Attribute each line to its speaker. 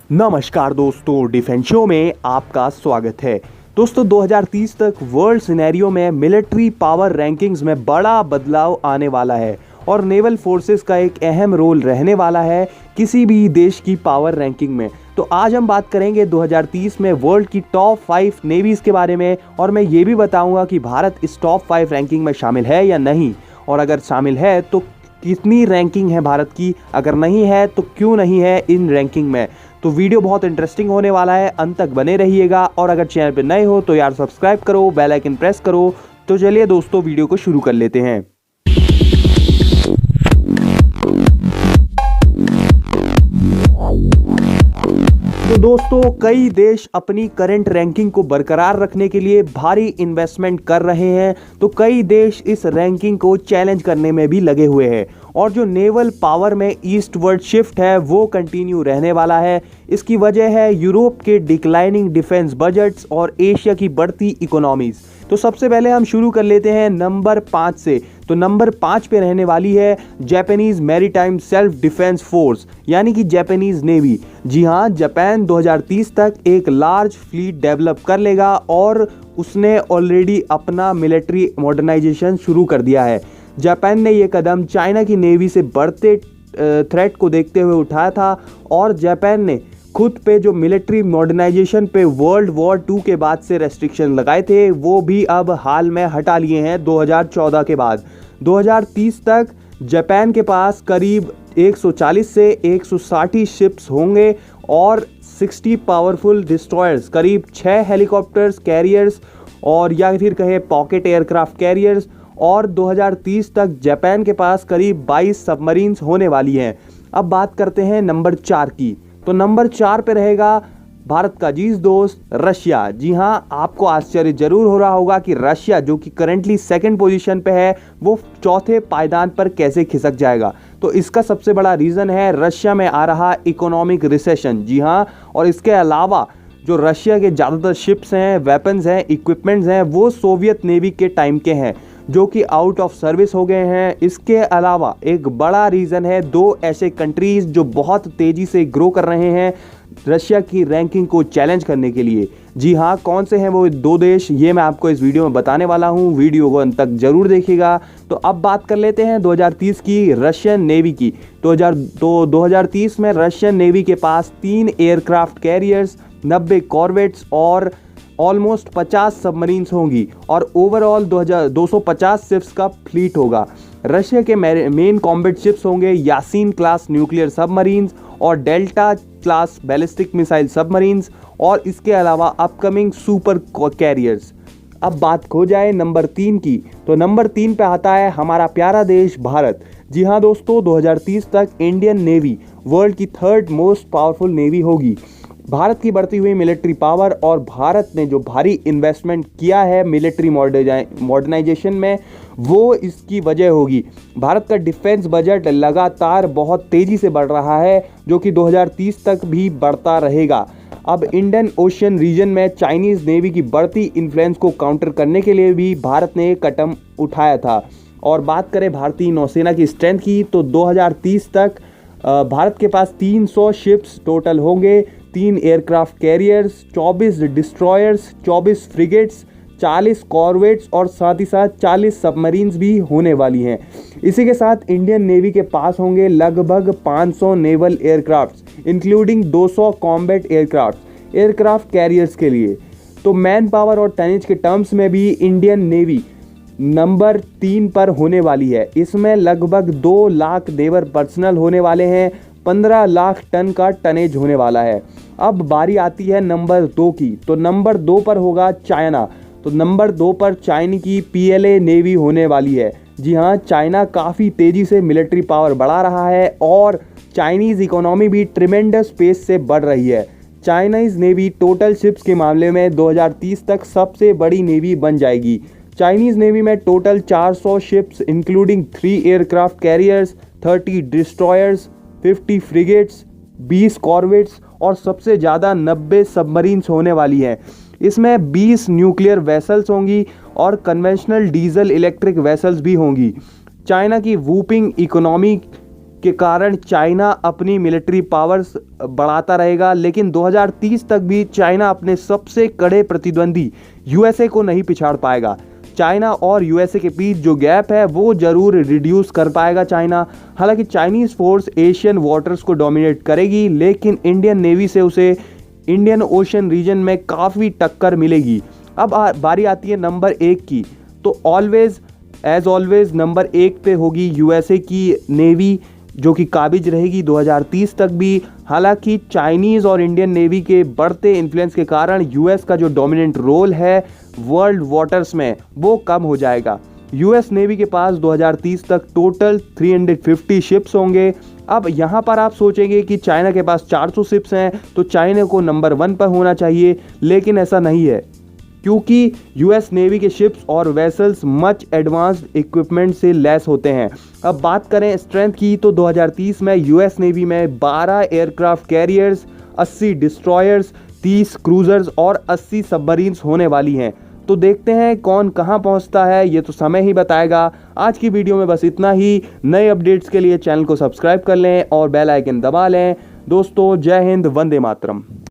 Speaker 1: नमस्कार दोस्तों, defence show में आपका स्वागत है। दोस्तों 2030 तक वर्ल्ड सिनेरियो में मिलिट्री पावर रैंकिंग्स में बड़ा बदलाव आने वाला है और नेवल फोर्सेस का एक अहम रोल रहने वाला है किसी भी देश की पावर रैंकिंग में। तो आज हम बात करेंगे 2030 में वर्ल्ड की टॉप 5 नेवीज के बारे में और मैं ये भी बताऊंगा कि भारत इस टॉप 5 रैंकिंग में शामिल है या नहीं, और अगर शामिल है तो कितनी रैंकिंग है भारत की, अगर नहीं है तो क्यों नहीं है इन रैंकिंग में। तो वीडियो बहुत इंटरेस्टिंग होने वाला है, अंत तक बने रहिएगा। और अगर चैनल पर नए हो तो यार सब्सक्राइब करो, बेल आइकन प्रेस करो। तो चलिए दोस्तों वीडियो को शुरू कर लेते हैं। तो दोस्तों कई देश अपनी करंट रैंकिंग को बरकरार रखने के लिए भारी इन्वेस्टमेंट कर रहे हैं, तो कई देश इस रैंकिंग को चैलेंज करने में भी लगे हुए हैं। और जो नेवल पावर में ईस्टवर्ड शिफ्ट है वो कंटिन्यू रहने वाला है। इसकी वजह है यूरोप के डिक्लाइनिंग डिफेंस बजट्स और एशिया की बढ़ती इकोनॉमीज। तो सबसे पहले हम शुरू कर लेते हैं नंबर 5 से। तो नंबर 5 पे रहने वाली है Japanese maritime self defence force, यानी कि जापानीज नेवी। जी हाँ, जापान 2030 तक एक लार्ज फ्लीट डेवलप कर लेगा और उसने ऑलरेडी अपना मिलिट्री मॉडर्नाइजेशन शुरू कर दिया है। जापान ने ये कदम चाइना की नेवी से बढ़ते थ्रेट को देखते हुए उठाया था और जापान ने खुद पे जो मिलिट्री मॉडर्नाइजेशन पे वर्ल्ड वॉर 2 के बाद से रेस्ट्रिक्शन लगाए थे वो भी अब हाल में हटा लिए हैं 2014 के बाद। 2030 तक जापान के पास करीब 140 से 160 शिप्स होंगे और 60 पावरफुल डिस्ट्रॉयर्स, करीब 6 हेलीकॉप्टर्स कैरियर्स और या फिर कहे पॉकेट एयरक्राफ्ट कैरियर्स, और 2030 तक जापान के पास करीब 22 सबमरीन्स होने वाली हैं। अब बात करते हैं नंबर 4 की। तो नंबर 4 पे रहेगा भारत का जीज दोस्त रशिया। जी हाँ, आपको आश्चर्य जरूर हो रहा होगा कि रशिया जो कि करेंटली सेकंड पोजीशन पे है वो चौथे पायदान पर कैसे खिसक जाएगा। तो इसका सबसे बड़ा रीज़न है रशिया में आ रहा इकोनॉमिक रिसेशन। जी हाँ, और इसके अलावा जो रशिया के ज़्यादातर शिप्स हैं, वेपन्स हैं, इक्विपमेंट्स हैं वो सोवियत नेवी के टाइम के हैं जो कि आउट ऑफ सर्विस हो गए हैं। इसके अलावा एक बड़ा रीज़न है 2 ऐसे कंट्रीज़ जो बहुत तेज़ी से ग्रो कर रहे हैं रशिया की रैंकिंग को चैलेंज करने के लिए। जी हाँ, कौन से हैं वो 2 देश, ये मैं आपको इस वीडियो में बताने वाला हूँ। वीडियो को अंत तक जरूर देखिएगा। तो अब बात कर लेते हैं 2030 की रशियन नेवी की। तो 2030 में रशियन नेवी के पास 3 एयरक्राफ्ट कैरियर्स, 90 कॉर्वेट्स और ऑलमोस्ट 50 सबमरीन्स होंगी और ओवरऑल 250 शिप्स का फ्लीट होगा। रशिया के मेन कॉम्बैट शिप्स होंगे यासीन क्लास न्यूक्लियर सबमरीन्स और delta class ballistic missile submarines और इसके अलावा अपकमिंग सुपर कैरियर्स। अब बात हो जाए नंबर 3 की। तो नंबर 3 पे आता है हमारा प्यारा देश भारत। जी हाँ दोस्तों, 2030 तक इंडियन नेवी वर्ल्ड की 3rd मोस्ट पावरफुल नेवी होगी। भारत की बढ़ती हुई मिलिट्री पावर और भारत ने जो भारी इन्वेस्टमेंट किया है मिलिट्री मॉडर्नाइजेशन में वो इसकी वजह होगी। भारत का डिफेंस बजट लगातार बहुत तेज़ी से बढ़ रहा है जो कि 2030 तक भी बढ़ता रहेगा। अब इंडियन ओशियन रीजन में चाइनीज़ नेवी की बढ़ती इन्फ्लुएंस को काउंटर करने के लिए भी भारत ने एक कदम उठाया था। और बात करें भारतीय नौसेना की स्ट्रेंथ की तो 2030 तक भारत के पास 300 शिप्स टोटल होंगे, 3 aircraft carriers, 24 destroyers, 24 frigates, 40 corvettes और साथ ही साथ 40 सबमरीन्स भी होने वाली हैं। इसी के साथ इंडियन नेवी के पास होंगे लगभग 500 naval aircrafts including 200 combat aircraft carriers के लिए। तो मैन पावर और टनेज के टर्म्स में भी इंडियन नेवी नंबर 3 पर होने वाली है। इसमें लगभग 2 लाख नेवल पर्सनल होने वाले हैं, 15 लाख टन का टनेज होने वाला है। अब बारी आती है नंबर 2 की। तो नंबर 2 पर होगा चाइना। तो नंबर 2 पर चाइना की PLA नेवी होने वाली है। जी हाँ, चाइना काफ़ी तेज़ी से मिलिट्री पावर बढ़ा रहा है और चाइनीज़ इकोनॉमी भी ट्रिमेंडस पेस से बढ़ रही है। चाइनीज़ नेवी टोटल शिप्स के मामले में 2030 तक सबसे बड़ी नेवी बन जाएगी। चाइनीज़ नेवी में total 400 ships including 3 aircraft carriers, 30 destroyers, 50 frigates, 20 corvettes और सबसे ज़्यादा 90 सबमरीन्स होने वाली हैं। इसमें 20 न्यूक्लियर वेसल्स होंगी और कन्वेंशनल डीजल इलेक्ट्रिक वेसल्स भी होंगी। चाइना की वूपिंग इकोनॉमी के कारण चाइना अपनी मिलिट्री पावर्स बढ़ाता रहेगा, लेकिन 2030 तक भी चाइना अपने सबसे कड़े प्रतिद्वंदी यूएसए को नहीं पिछाड़ पाएगा। चाइना और यूएसए के बीच जो गैप है वो जरूर रिड्यूस कर पाएगा चाइना। हालांकि चाइनीज फोर्स एशियन वाटर्स को डोमिनेट करेगी, लेकिन इंडियन नेवी से उसे इंडियन ओशन रीजन में काफ़ी टक्कर मिलेगी। अब बारी आती है नंबर 1 की, तो ऑलवेज एज ऑलवेज नंबर 1 पे होगी यूएसए की नेवी, जो कि काबिज रहेगी 2030 तक भी। हालांकि चाइनीज़ और इंडियन नेवी के बढ़ते इन्फ्लुएंस के कारण यूएस का जो डोमिनेंट रोल है वर्ल्ड वाटर्स में वो कम हो जाएगा। यूएस नेवी के पास 2030 तक टोटल 350 शिप्स होंगे। अब यहाँ पर आप सोचेंगे कि चाइना के पास 400 शिप्स हैं तो चाइना को नंबर 1 पर होना चाहिए, लेकिन ऐसा नहीं है, क्योंकि यूएस नेवी के शिप्स और वेसल्स मच एडवांस्ड इक्विपमेंट से लैस होते हैं। अब बात करें स्ट्रेंथ की, तो 2030 में यूएस नेवी में 12 एयरक्राफ्ट कैरियर्स, 80 डिस्ट्रॉयर्स, 30 क्रूजर्स और 80 सबमरीन्स होने वाली हैं। तो देखते हैं कौन कहां पहुंचता है, ये तो समय ही बताएगा। आज की वीडियो में बस इतना ही। नए अपडेट्स के लिए चैनल को सब्सक्राइब कर लें और बेल आइकन दबा लें। दोस्तों, जय हिंद, वंदे मातरम।